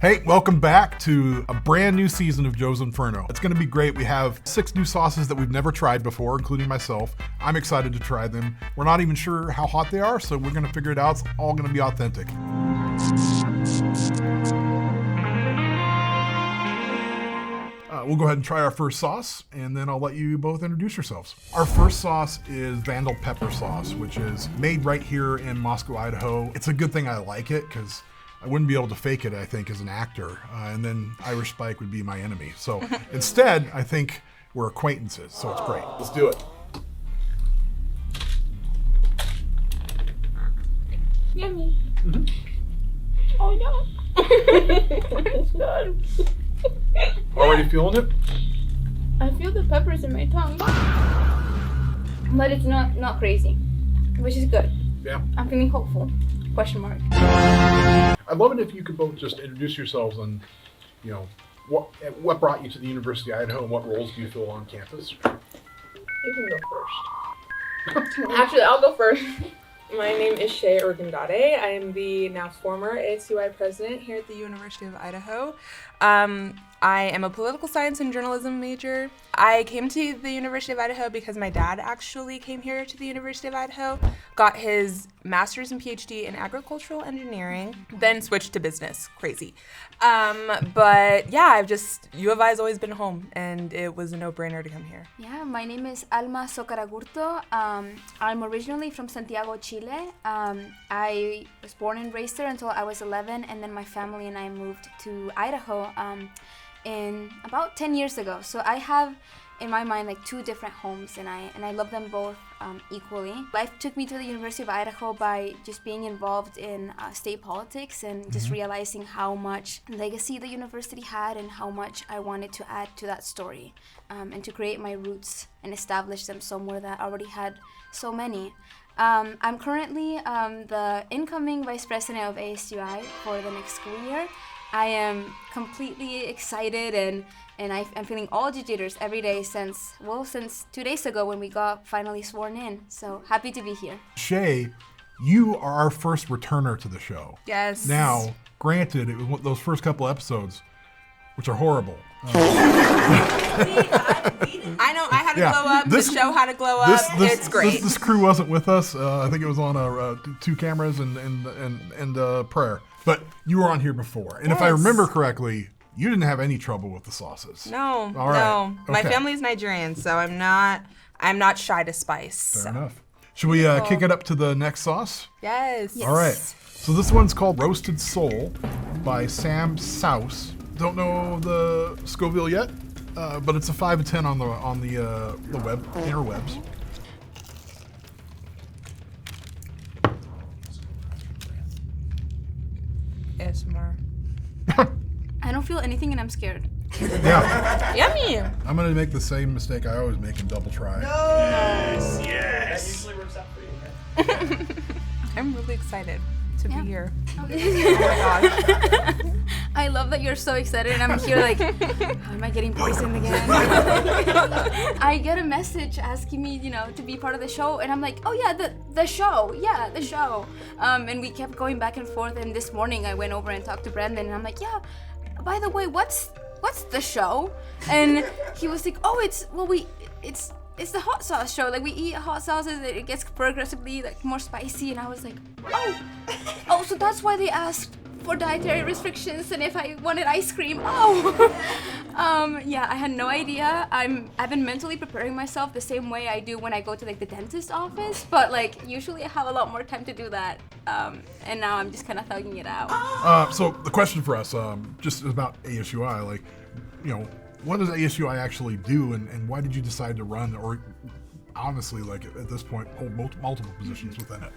Hey, welcome back to a brand new season of Joe's Inferno. It's gonna be great. We have 6 new sauces that we've never tried before, including myself. I'm excited to try them. We're not even sure how hot they are, so we're gonna figure it out. It's all gonna be authentic. We'll go ahead and try our first sauce, and then I'll let you both introduce yourselves. Our first sauce is Vandal Pepper Sauce, which is made right here in Moscow, Idaho. It's a good thing I like it, because I wouldn't be able to fake it, I think, as an actor, and then Irish Spike would be my enemy. So instead, I think we're acquaintances, so it's great. Let's do it. Yummy. Mm-hmm. Oh, yeah. It's good. Already feeling it? I feel the peppers in my tongue, but it's not crazy, which is good. Yeah. I'm feeling hopeful. Question mark. I'd love it if you could both just introduce yourselves and, you know, what brought you to the University of Idaho and what roles do you fill on campus? You can go first. Actually, I'll go first. My name is Arogundade. I am the now former ASUI president here at the University of Idaho. I am a political science and journalism major. I came to the University of Idaho because my dad actually came here to the University of Idaho, got his master's and PhD in agricultural engineering, then switched to business. Crazy. But yeah, U of I has always been home, and it was a no-brainer to come here. Yeah, my name is Alma Azócar Agurto. I'm originally from Santiago, Chile. I was born and raised there until I was 11, and then my family and I moved to Idaho in about 10 years ago. So I have, in my mind, like 2 different homes, and I love them both equally. Life took me to the University of Idaho by just being involved in state politics and just realizing how much legacy the university had and how much I wanted to add to that story, and to create my roots and establish them somewhere that already had so many. I'm currently the incoming vice president of ASUI for the next school year. I am completely excited and I'm feeling all the jitters every day since 2 days ago when we got finally sworn in. So happy to be here. Shay, you are our first returner to the show. Yes. Now, granted, it was those first couple episodes, which are horrible. I know, I had to glow up, the show had to glow up, it's great. This crew wasn't with us. I think it was on 2 cameras and prayer. But you were on here before. And if I remember correctly, you didn't have any trouble with the sauces. No, All right. no. My Okay. family's Nigerian, so I'm not shy to spice. Fair enough. Should we kick it up to the next sauce? Yes. All right. So this one's called Roasted Soul by SAUCES. Don't know the Scoville yet, but it's a 5 of 10 on the interwebs. ASMR. I don't feel anything and I'm scared. Yeah. Yummy. I'm gonna make the same mistake I always make and double try. Yes. That usually works out for you. I'm really excited to be here. Oh my gosh. I love that you're so excited and I'm here like, how am I getting poisoned again? I get a message asking me, to be part of the show, and I'm like, oh yeah, the show, the show. And we kept going back and forth, and this morning I went over and talked to Brandon, and I'm like, yeah, by the way, what's the show? And he was like, oh, it's the hot sauce show. Like, we eat hot sauces, it gets progressively like more spicy, and I was like, oh, so that's why they asked for dietary restrictions and if I wanted ice cream. Yeah, I had no idea. I've been mentally preparing myself the same way I do when I go to like the dentist office, but like usually I have a lot more time to do that. And now I'm just kind of thugging it out. So the question for us, just about ASUI, like, what does ASUI actually do, and why did you decide to run, or honestly, like at this point, hold multiple positions within it?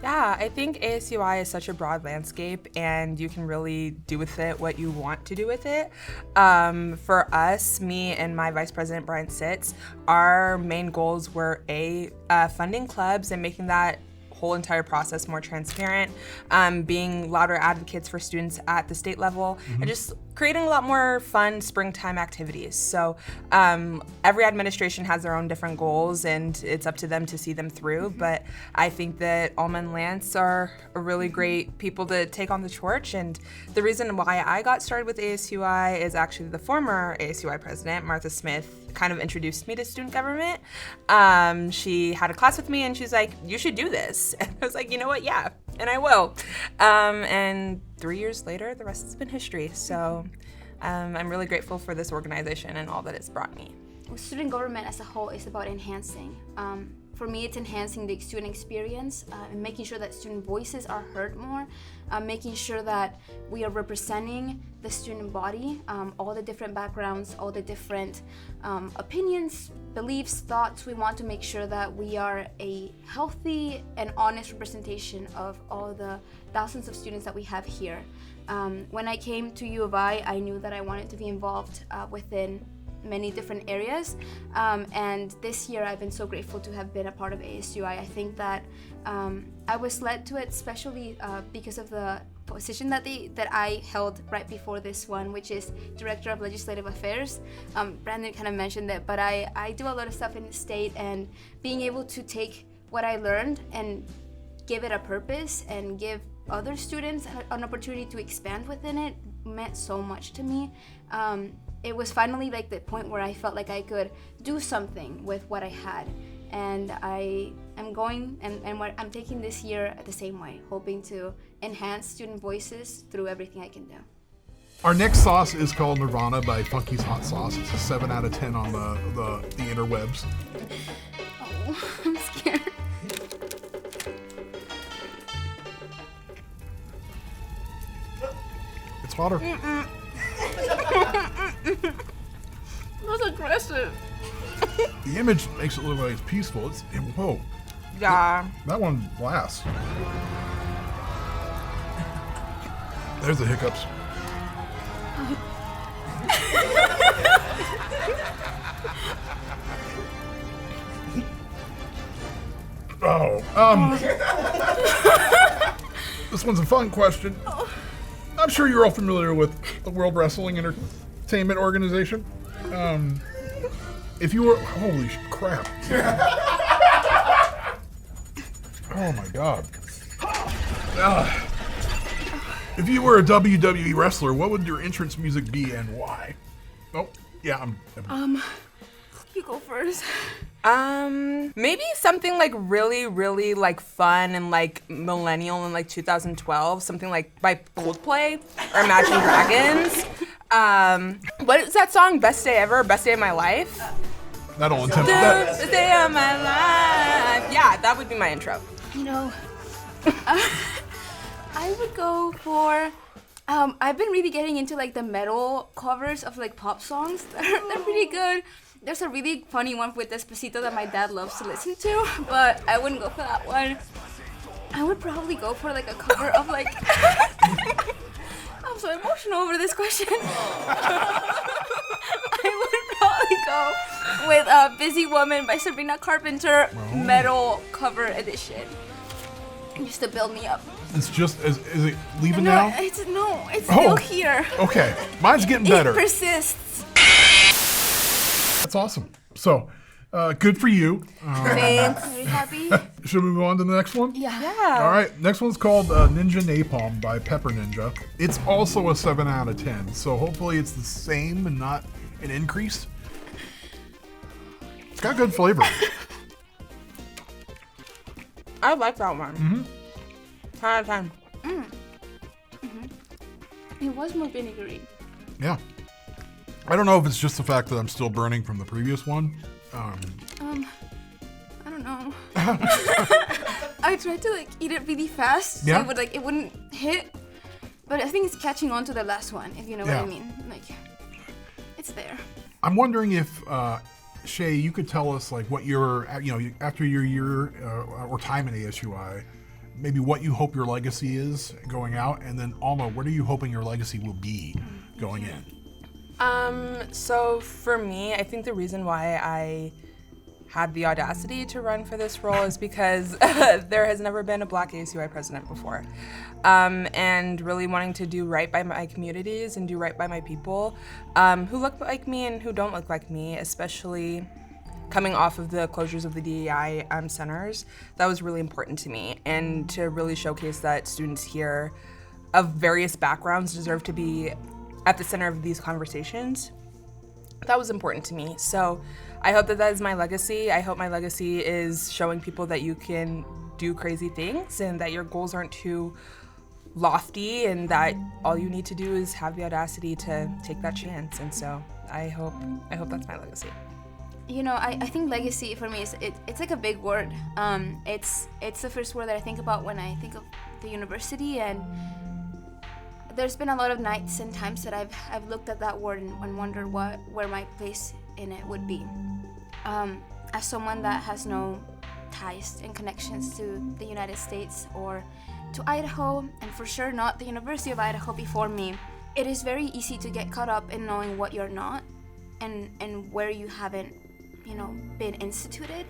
Yeah, I think ASUI is such a broad landscape, and you can really do with it what you want to do with it. For us, me and my vice president, Brian Sitz, our main goals were funding clubs and making that whole entire process more transparent, being louder advocates for students at the state level, and just creating a lot more fun springtime activities. So every administration has their own different goals, and it's up to them to see them through, but I think that Alma and Lance are a really great people to take on the torch, and the reason why I got started with ASUI is actually the former ASUI president, Martha Smith, kind of introduced me to student government. She had a class with me and she's like, you should do this. And I was like, you know what, yeah, and I will. And 3 years later, the rest has been history. So I'm really grateful for this organization and all that it's brought me. Student government as a whole is about enhancing. For me, it's enhancing the student experience and making sure that student voices are heard more, making sure that we are representing the student body, all the different backgrounds, all the different opinions, beliefs, thoughts. We want to make sure that we are a healthy and honest representation of all the thousands of students that we have here. When I came to U of I knew that I wanted to be involved within many different areas, and this year I've been so grateful to have been a part of ASUI. I think that I was led to it especially because of the position that I held right before this one, which is Director of Legislative Affairs. Brandon kind of mentioned it, but I do a lot of stuff in the state, and being able to take what I learned and give it a purpose and give other students an opportunity to expand within it meant so much to me. It was finally like the point where I felt like I could do something with what I had, and I am going and what I'm taking this year the same way, hoping to enhance student voices through everything I can do. Our next sauce is called Nirvana by Funky's Hot Sauce. It's a 7 out of 10 on the interwebs. Oh, I'm scared. It's hotter. That's aggressive. The image makes it look like it's peaceful. Whoa. Yeah. That one lasts. There's the hiccups. This one's a fun question. I'm sure you're all familiar with the World Wrestling Entertainment Organization. If you were, holy crap. Oh my God. If you were a WWE wrestler, what would your entrance music be and why? Oh, yeah, You go first. Maybe something like really, really like fun and like millennial in like 2012, something like by Coldplay or Imagine Dragons. What is that song? Best Day Ever, Best Day of My Life? that'll attempt The that. best day of my life. Yeah, that would be my intro. You know, I would go for. I've been really getting into like the metal covers of like pop songs. They're pretty good. There's a really funny one with Despacito that my dad loves to listen to, but I wouldn't go for that one. I would probably go for like a cover of like. I'm so emotional over this question. I would probably go with Busy Woman by Sabrina Carpenter, metal cover edition. Just to build me up. It's just, is it leaving now? It's still here. Okay, mine's getting better. It persists. That's awesome. So, good for you. Thanks. Are you happy? Should we move on to the next one? Yeah. All right, next one's called Ninja Napalm by Pepper Ninja. It's also a 7 out of 10, so hopefully it's the same and not an increase. It's got good flavor. I like that one. 10 out of 10. It was more vinegary. Yeah. I don't know if it's just the fact that I'm still burning from the previous one. I don't know. I tried to like eat it really fast, so it wouldn't hit. But I think it's catching on to the last one, if you know what I mean. Like, it's there. I'm wondering if Shay, you could tell us like what your, after your year or time in ASUI, maybe what you hope your legacy is going out, and then Alma, what are you hoping your legacy will be going in? So for me, I think the reason why I had the audacity to run for this role is because there has never been a Black ASUI president before. And really wanting to do right by my communities and do right by my people who look like me and who don't look like me, especially coming off of the closures of the DEI centers. That was really important to me, and to really showcase that students here of various backgrounds deserve to be at the center of these conversations. That was important to me. So I hope that that is my legacy. I hope my legacy is showing people that you can do crazy things and that your goals aren't too lofty, and that all you need to do is have the audacity to take that chance. And so I hope that's my legacy. You know, I think legacy for me is it's like a big word. It's the first word that I think about when I think of the university, and there's been a lot of nights and times that I've looked at that word and wondered where my place in it would be. As someone that has no ties and connections to the United States or to Idaho, and for sure not the University of Idaho before me, it is very easy to get caught up in knowing what you're not and where you haven't, you know, been instituted,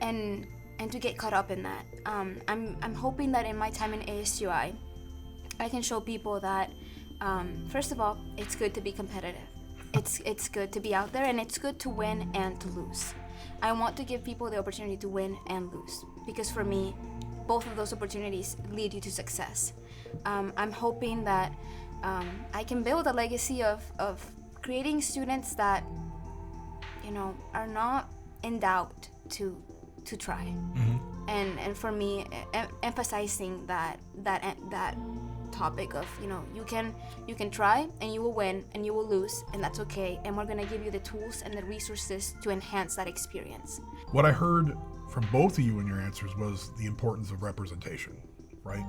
and to get caught up in that. I'm hoping that in my time in ASUI, I can show people that, first of all, it's good to be competitive. It's good to be out there, and it's good to win and to lose. I want to give people the opportunity to win and lose, because for me, both of those opportunities lead you to success. I'm hoping that I can build a legacy of creating students that, you know, are not in doubt to try. And for me, emphasizing that topic of, you know, you can try and you will win and you will lose, and that's okay, and we're going to give you the tools and the resources to enhance that experience. What I heard from both of you in your answers was the importance of representation, right?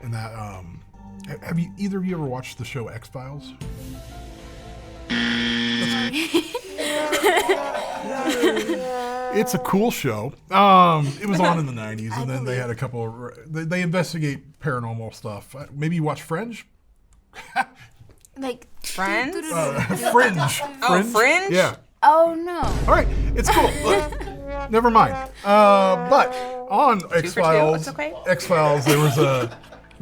And that have either of you ever watched the show X-Files? It's a cool show. It was on in the 90s, and then they had a couple of, they investigate paranormal stuff. Maybe you watch Fringe? Like Friends? Fringe. Oh, Fringe? Yeah. Oh no. All right, it's cool. Look, never mind. But on X-Files, okay. X-Files, there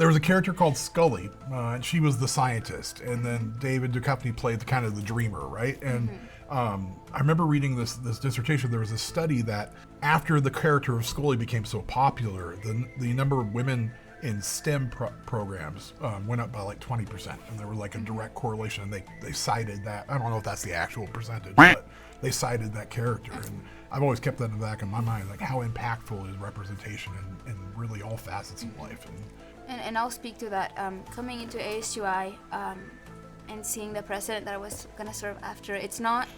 was a character called Scully, and she was the scientist, and then David Duchovny played the dreamer, right? And I remember reading this dissertation. There was a study that after the character of Scully became so popular, the number of women in STEM programs went up by like 20%, and there was like a direct correlation. They cited that. I don't know if that's the actual percentage, but they cited that character, and I've always kept that in the back of my mind, like how impactful is representation in really all facets of life. And I'll speak to that. Coming into ASUI and seeing the president that I was gonna serve after, it's not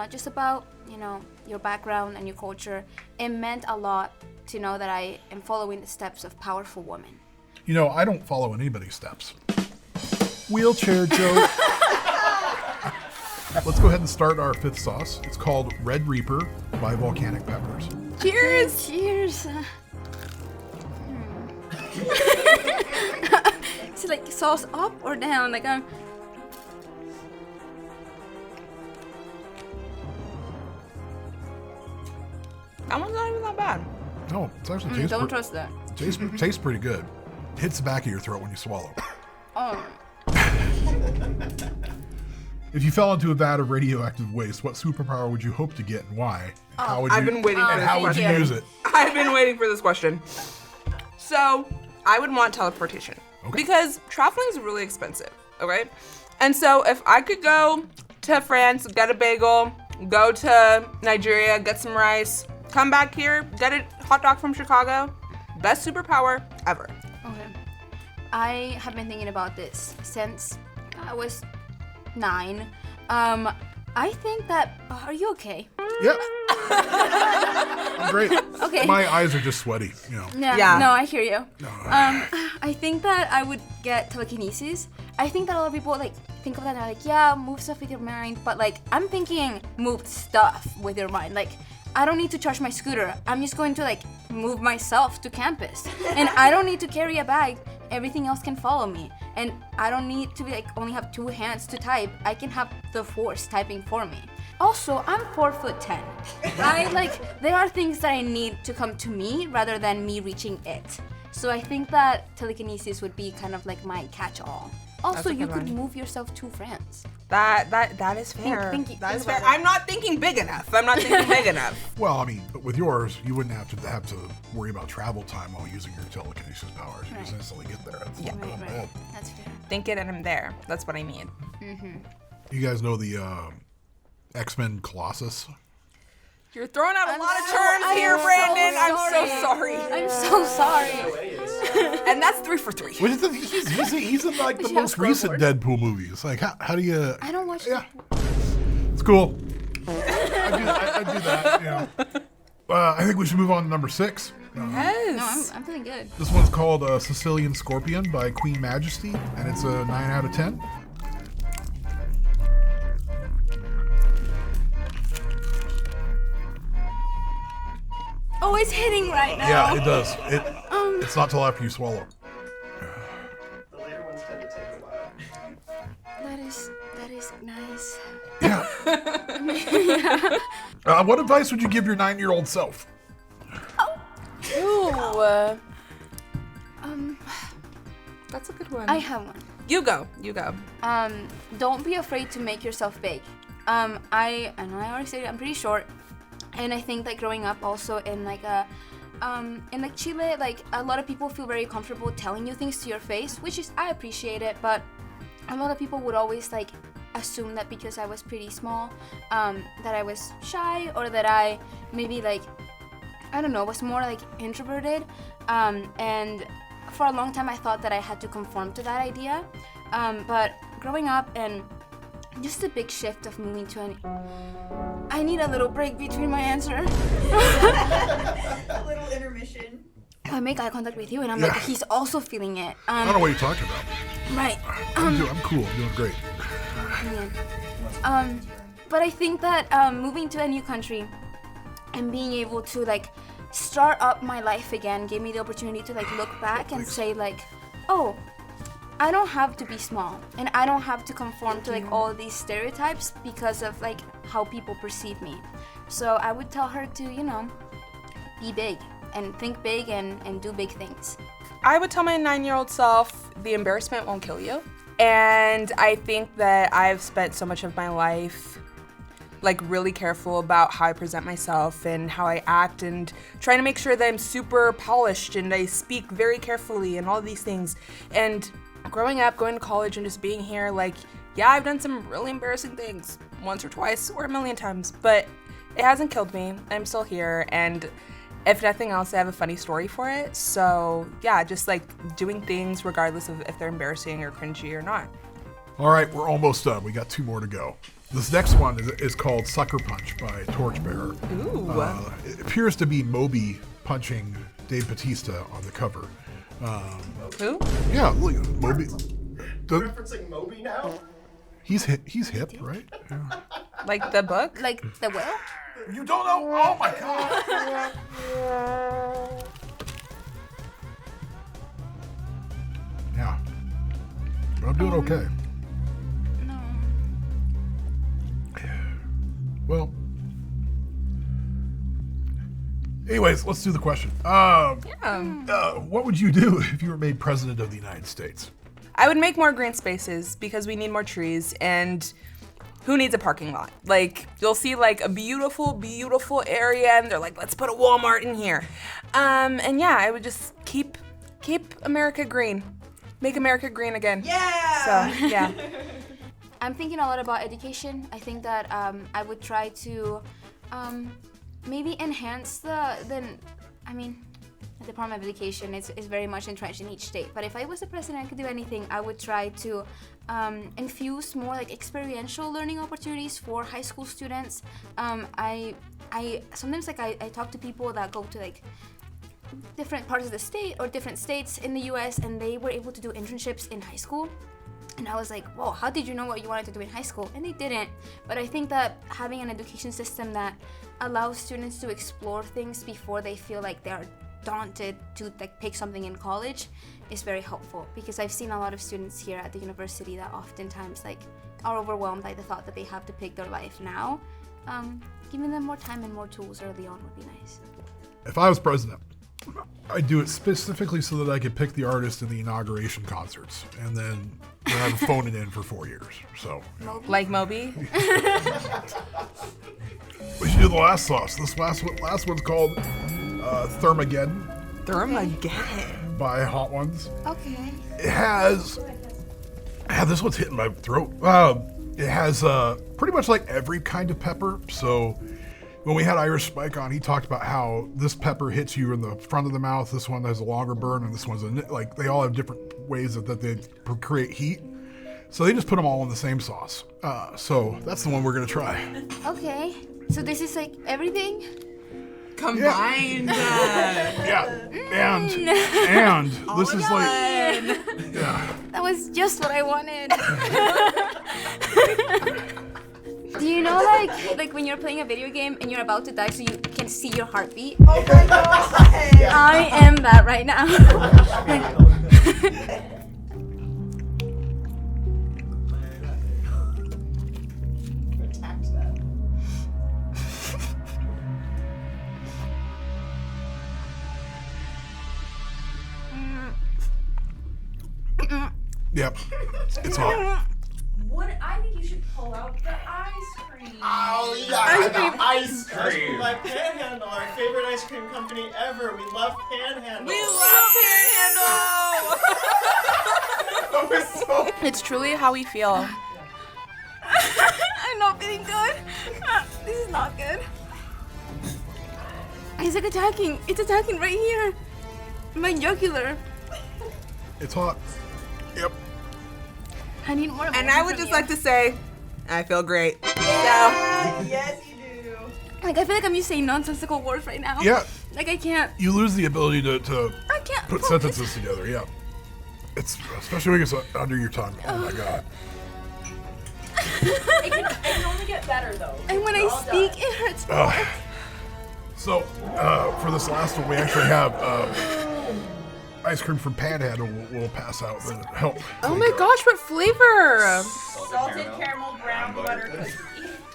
just about, you know, your background and your culture. It meant a lot to know that I am following the steps of powerful women. You know, I don't follow anybody's steps. Wheelchair joke. Let's go ahead and start our fifth sauce. It's called Red Reaper by Volcanic Peppers. Cheers! Cheers! Is it like sauce up or down? Like I'm. That one's not even that bad. No, it's actually tastes Don't trust that. tastes pretty good. Hits the back of your throat when you swallow. Oh. If you fell into a vat of radioactive waste, what superpower would you hope to get and why? And how would I've been waiting for And this how would you question. use it? I've been waiting for this question. So, I would want teleportation. Okay. Because traveling is really expensive, okay? And so, if I could go to France, get a bagel, go to Nigeria, get some rice, come back here, get a hot dog from Chicago, best superpower ever. Okay. I have been thinking about this since I was 9. I think that. Are you okay? Yep. I'm great. Okay. My eyes are just sweaty, you know. Yeah. No, I hear you. I think that I would get telekinesis. I think that a lot of people like think of that and they're like, yeah, move stuff with your mind. But like, I'm thinking move stuff with your mind. Like, I don't need to charge my scooter. I'm just going to like move myself to campus. And I don't need to carry a bag. Everything else can follow me. And I don't need to like only have 2 hands to type. I can have the force typing for me. Also, I'm 4'10". There are things that I need to come to me rather than me reaching it. So I think that telekinesis would be kind of like my catch-all. Also, you could move yourself to France. That is fair. That is fair. I'm not thinking big enough. Well, I mean, but with yours, you wouldn't have to worry about travel time while using your telekinesis powers. You just instantly get there. That's not bad. That's fair. Think it and I'm there. That's what I mean. Mm-hmm. You guys know the X-Men Colossus? You're throwing out a lot of terms here, Brandon. I'm so sorry. I'm so sorry. And that's 3 for 3. He's in like the most recent Deadpool movies. Like, how do you? I don't watch. Yeah, it's cool. I do that. You know. I think we should move on to number 6. Yes. No, I'm feeling good. This one's called Sicilian Scorpion by Queen Majesty, and it's a 9 out of 10. Oh, it's hitting right now. Yeah, it does. It's not till after you swallow. The later ones tend to take a while. That is nice. Yeah. What advice would you give your 9-year-old self? Ooh. That's a good one. I have one. You go. Don't be afraid to make yourself big. I know I already said it, I'm pretty short. And I think that growing up also in Chile, like a lot of people feel very comfortable telling you things to your face, which is, I appreciate it, but a lot of people would always like assume that because I was pretty small, that I was shy or that I maybe like, I don't know, was more like introverted. And for a long time I thought that I had to conform to that idea. But growing up and just a big shift of moving to I need a little break between my answer. A little intermission. I make eye contact with you and I'm like, he's also feeling it. I don't know what you're talking about. Right. I'm cool. I'm doing great. Yeah. But I think that moving to a new country and being able to like start up my life again gave me the opportunity to like look back and say like, oh, I don't have to be small and I don't have to conform to like all these stereotypes because of like how people perceive me. So I would tell her to, you know, be big and think big and do big things. I would tell my 9-year-old self, the embarrassment won't kill you. And I think that I've spent so much of my life like really careful about how I present myself and how I act and trying to make sure that I'm super polished and I speak very carefully and all these things. And growing up, going to college and just being here, like, yeah, I've done some really embarrassing things once or twice or a million times, but it hasn't killed me. I'm still here, and if nothing else, I have a funny story for it. So yeah, just like doing things regardless of if they're embarrassing or cringy or not. All right, we're almost done. We got 2 more to go. This next one is called Sucker Punch by Torchbearer. Ooh. It appears to be Moby punching Dave Bautista on the cover. Who? Yeah, look, Moby. Referencing Moby now? He's hip, right? Yeah. Like the book? Like the whale? You don't know? Oh my god! Yeah. But I'm doing okay. No. Well. Anyways, let's do the question. What would you do if you were made president of the United States? I would make more green spaces because we need more trees, and who needs a parking lot? Like, you'll see like a beautiful, beautiful area and they're like, let's put a Walmart in here. And yeah, I would just keep America green. Make America green again. Yeah! So, yeah. I'm thinking a lot about education. I think that I would try to maybe enhance the Department of Education is very much entrenched in each state. But if I was the president, I could do anything. I would try to infuse more like experiential learning opportunities for high school students. I sometimes like I talk to people that go to like different parts of the state or different states in the US and they were able to do internships in high school. And I was like, whoa, how did you know what you wanted to do in high school? And they didn't. But I think that having an education system that allows students to explore things before they feel like they're daunted to like pick something in college is very helpful, because I've seen a lot of students here at the university that oftentimes like are overwhelmed by the thought that they have to pick their life now. Giving them more time and more tools early on would be nice. If I was president, I'd do it specifically so that I could pick the artist in the inauguration concerts, and then I would phone it in for 4 years. So, Like Moby? we should do the last sauce. This last one's called Thermageddon Thermageddon. by Hot Ones. Okay. It has, this one's hitting my throat. It has pretty much like every kind of pepper. So when we had Irish Spike on, he talked about how this pepper hits you in the front of the mouth. This one has a longer burn, and this one's like they all have different ways that they create heat. So they just put them all in the same sauce. So that's the one we're gonna try. Okay. So this is like everything? Combined. Yeah, and this is like, yeah. That was just what I wanted. Do you know like when you're playing a video game and you're about to die so you can see your heartbeat? Oh my god! I am that right now. Tax that. Yep, it's hot. I think you should pull out the ice cream. Oh yeah, ice cream. My Panhandle, our favorite ice cream company ever. We love Panhandle. We love Panhandle! That was so. It's truly how we feel. I'm not feeling good. This is not good. It's like attacking. It's attacking right here. My jugular. It's hot. Yep. I need more. And I would just like to say, I feel great. Yes, you do. Like I feel like I'm just saying nonsensical words right now. Yeah. Like I can't. You lose the ability to I can't put focus. sentences together. Yeah. It's especially when it's under your tongue. Oh my god. It can only get better though. And when I speak, it hurts more. So for this last one, we actually have ice cream from Panhandle. We'll pass out to help. Oh my gosh, what flavor? Salted caramel brown butter cookie.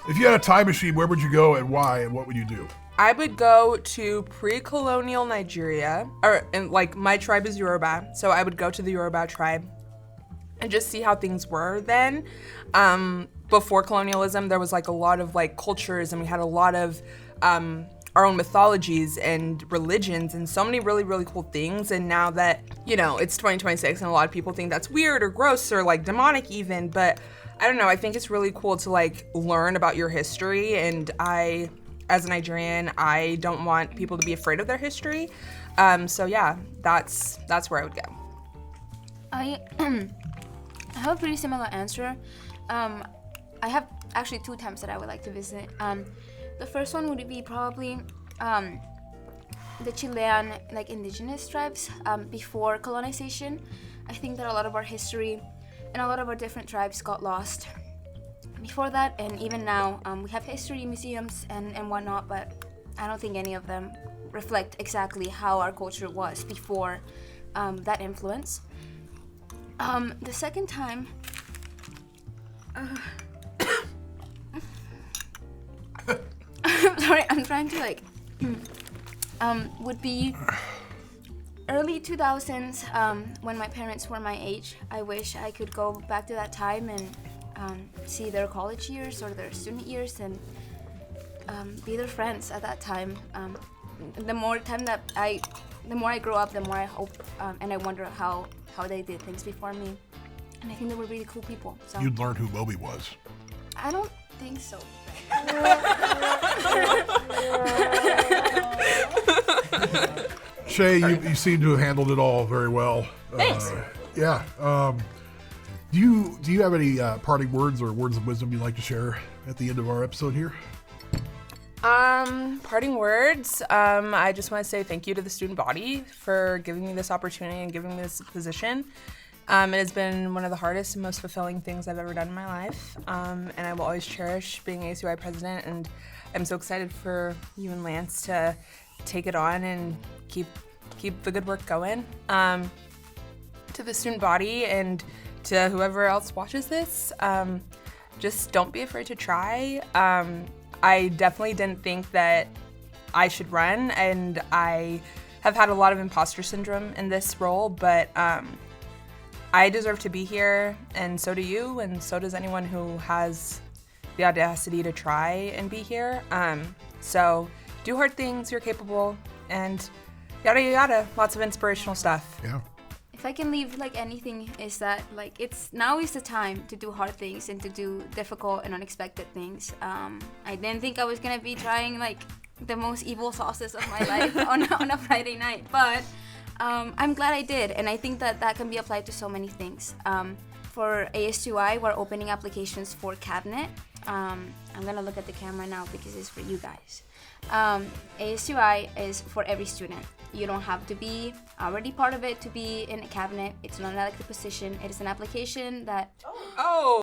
If you had a time machine, where would you go and why, and what would you do? I would go to pre-colonial Nigeria, and like my tribe is Yoruba, so I would go to the Yoruba tribe and just see how things were then. Before colonialism, there was like a lot of like cultures, and we had a lot of our own mythologies and religions and so many really, really cool things. And now that, you know, it's 2026 and a lot of people think that's weird or gross or like demonic even, but I don't know, I think it's really cool to like learn about your history. And I, as a Nigerian, I don't want people to be afraid of their history. So yeah, that's where I would go. I have a pretty similar answer. I have actually 2 times that I would like to visit. The first one would be probably the Chilean like indigenous tribes before colonization. I think that a lot of our history and a lot of our different tribes got lost before that, and even now we have history museums and whatnot, but I don't think any of them reflect exactly how our culture was before that influence. The second time, sorry, I'm trying to like, would be early 2000s when my parents were my age. I wish I could go back to that time and see their college years or their student years and be their friends at that time. The more I grow up, the more I hope and I wonder how they did things before me. And I think they were really cool people. So You'd learn who Moby was. I don't think so. Shay, you seem to have handled it all very well. Thanks. Yeah. Do you have any parting words or words of wisdom you'd like to share at the end of our episode here? Parting words. I just want to say thank you to the student body for giving me this opportunity and giving me this position. It has been one of the hardest and most fulfilling things I've ever done in my life, and I will always cherish being ASUI president, and I'm so excited for you and Lance to take it on and keep the good work going. To the student body and to whoever else watches this, just don't be afraid to try. I definitely didn't think that I should run, and I have had a lot of imposter syndrome in this role, but I deserve to be here, and so do you, and so does anyone who has the audacity to try and be here. So do hard things, you're capable, and yada yada yada, lots of inspirational stuff. Yeah. If I can leave like anything, is that like now is the time to do hard things and to do difficult and unexpected things. I didn't think I was gonna be trying like the most evil sauces of my life on a Friday night, but I'm glad I did, and I think that can be applied to so many things. For ASUI, we're opening applications for cabinet. I'm gonna look at the camera now because it's for you guys. ASUI is for every student. You don't have to be already part of it to be in a cabinet. It's not an elected position. It is an application that... Oh!